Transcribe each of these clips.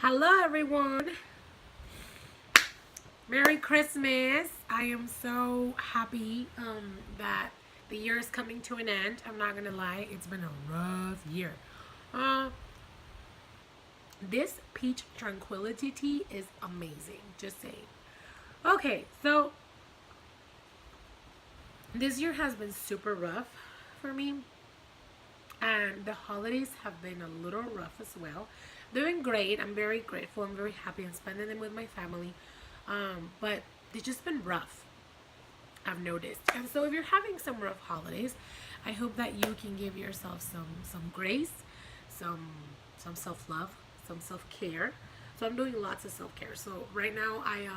Hello, everyone. Merry Christmas. I am so happy that the year is coming to an end. I'm not going to lie, it's been a rough year. Uh, this peach tranquility tea is amazing. Just saying. Okay, so this year has been super rough for me, and the holidays have been a little rough as well. Doing great. I'm very grateful. I'm very happy. I'm spending them with my family. But it's just been rough, I've noticed. And so if you're having some rough holidays, I hope that you can give yourself some grace, some some self-love, some self-care. So I'm doing lots of self-care. So right now I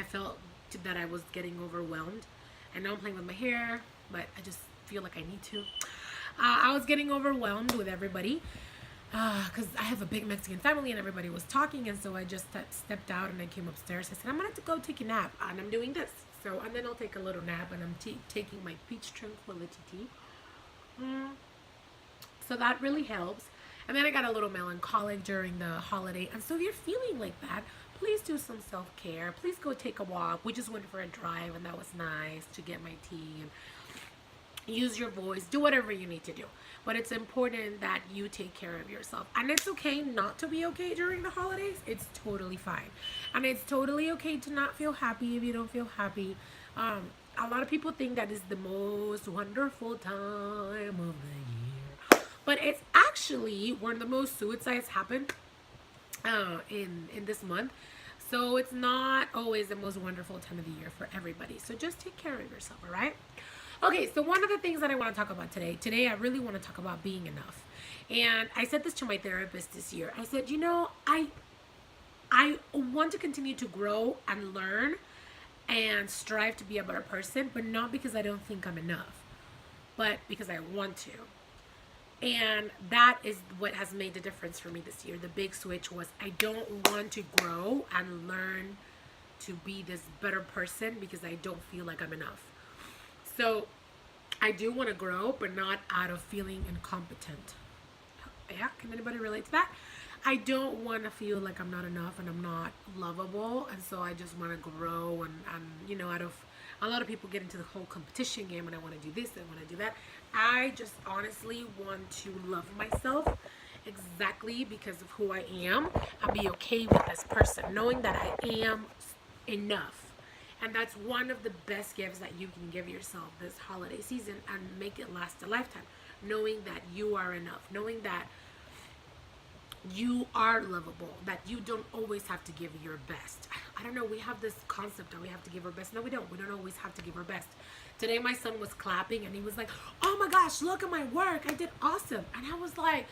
felt that I was getting overwhelmed. I know I'm playing with my hair, but I just feel like I need to. I was getting overwhelmed with everybody because I have a big Mexican family and everybody was talking, and so I just stepped out and I came upstairs. I said, I'm gonna have to go take a nap, and I'm doing this. So, and then I'll take a little nap, and I'm taking my peach tranquility tea. Mm, so that really helps. And then I got a little melancholic during the holiday, and so if you're feeling like that, please do some self care. Please go take a walk. We just went for a drive, and that was nice to get my tea and use your voice, do whatever you need to do, but it's important that you take care of yourself. And it's okay not to be okay during the holidays. It's totally fine, and it's totally okay to not feel happy if you don't feel happy. um a lot of people think that is the most wonderful time of the year, but it's actually when the most suicides happen in this month. So it's not always the most wonderful time of the year for everybody. So just take care of yourself, all right? Okay, so one of the things that I want to talk about today I really want to talk about being enough. And I said this to my therapist this year. I said, I want to continue to grow and learn and strive to be a better person, but not because I don't think I'm enough, but because I want to. And that is what has made the difference for me this year. The big switch was I don't want to grow and learn to be this better person because I don't feel like I'm enough. So I do want to grow, but not out of feeling incompetent. Yeah, can anybody relate to that? I don't want to feel like I'm not enough and I'm not lovable, and so I just want to grow and out of a lot of people get into the whole competition game and I want to do this, I want to do that. I just honestly want to love myself exactly because of who I am and be okay with this person, knowing that I am enough. And that's one of the best gifts that you can give yourself this holiday season and make it last a lifetime. Knowing that you are enough, knowing that you are lovable, that you don't always have to give your best. I don't know, we have this concept that we have to give our best. No, we don't. We don't always have to give our best. Today my son was clapping and he was like, oh my gosh, look at my work. I did awesome. And I was like,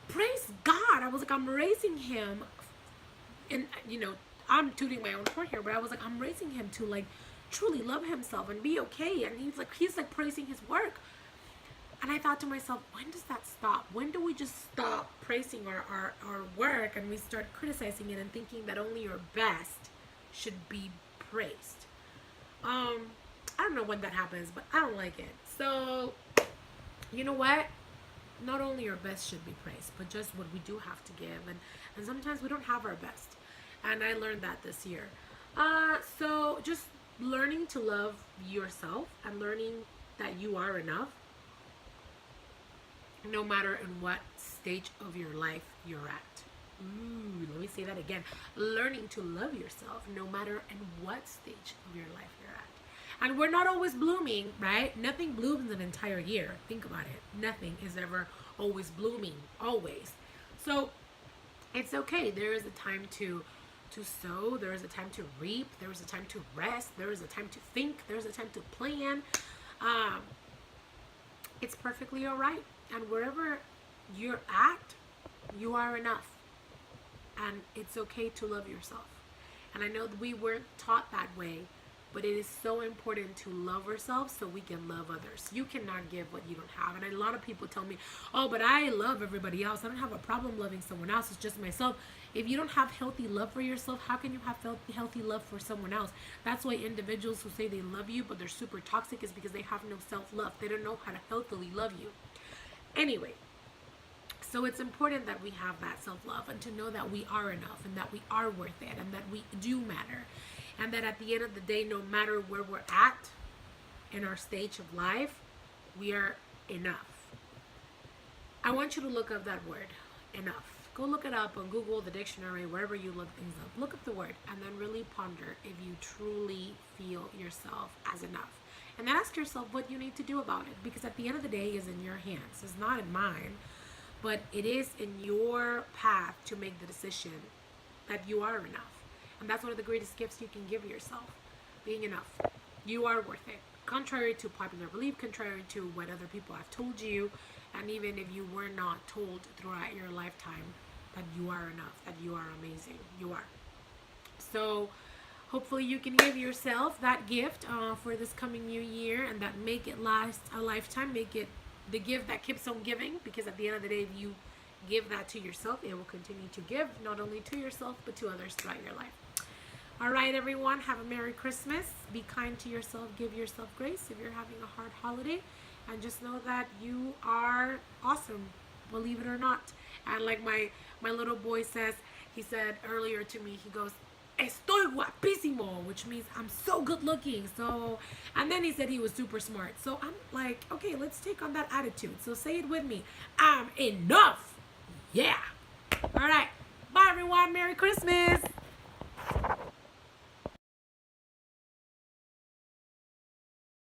praise God. I was like, I'm raising him. And, I'm tooting my own horn here, but I was like, I'm raising him to like truly love himself and be okay. And he's like praising his work. And I thought to myself, when does that stop? When do we just stop praising our work and we start criticizing it and thinking that only your best should be praised? I don't know when that happens, but I don't like it. So, you know what? Not only our best should be praised, but just what we do have to give. And sometimes we don't have our best. And I learned that this year. So just learning to love yourself and learning that you are enough no matter in what stage of your life you're at. Ooh, let me say that again. Learning to love yourself no matter in what stage of your life you're at. And we're not always blooming, right? Nothing blooms an entire year. Think about it. Nothing is ever always blooming, always. So it's okay. There is a time to sow, there is a time to reap, there is a time to rest, there is a time to think, there is a time to plan. Um, it's perfectly all right. And wherever you're at, you are enough. And it's okay to love yourself. And I know that we weren't taught that way, but it is so important to love ourselves so we can love others. You cannot give what you don't have. And a lot of people tell me, oh, but I love everybody else. I don't have a problem loving someone else. It's just myself. If you don't have healthy love for yourself, how can you have healthy love for someone else? That's why individuals who say they love you, but they're super toxic, is because they have no self-love. They don't know how to healthily love you. Anyway, So it's important that we have that self-love and to know that we are enough and that we are worth it and that we do matter. And that at the end of the day, no matter where we're at in our stage of life, we are enough. I want you to look up that word, enough. Go look it up on Google, the dictionary, wherever you look things up. Look up the word and then really ponder if you truly feel yourself as enough. And then ask yourself what you need to do about it. Because at the end of the day, it's in your hands. It's not in mine. But it is in your path to make the decision that you are enough. And that's one of the greatest gifts you can give yourself. Being enough. You are worth it. Contrary to popular belief, contrary to what other people have told you, and even if you were not told throughout your lifetime that you are enough, that you are amazing, you are. So hopefully you can give yourself that gift for this coming new year, and that make it last a lifetime. Make it the gift that keeps on giving, because at the end of the day, if you give that to yourself, it will continue to give, not only to yourself, but to others throughout your life. All right, everyone, have a Merry Christmas. Be kind to yourself. Give yourself grace if you're having a hard holiday. And just know that you are awesome, believe it or not. And like my little boy says, he said earlier to me, he goes, "Estoy guapísimo," which means I'm so good looking. So, and then he said he was super smart. So I'm like, okay, let's take on that attitude. So say it with me. I'm enough. Yeah. All right. Bye, everyone. Merry Christmas.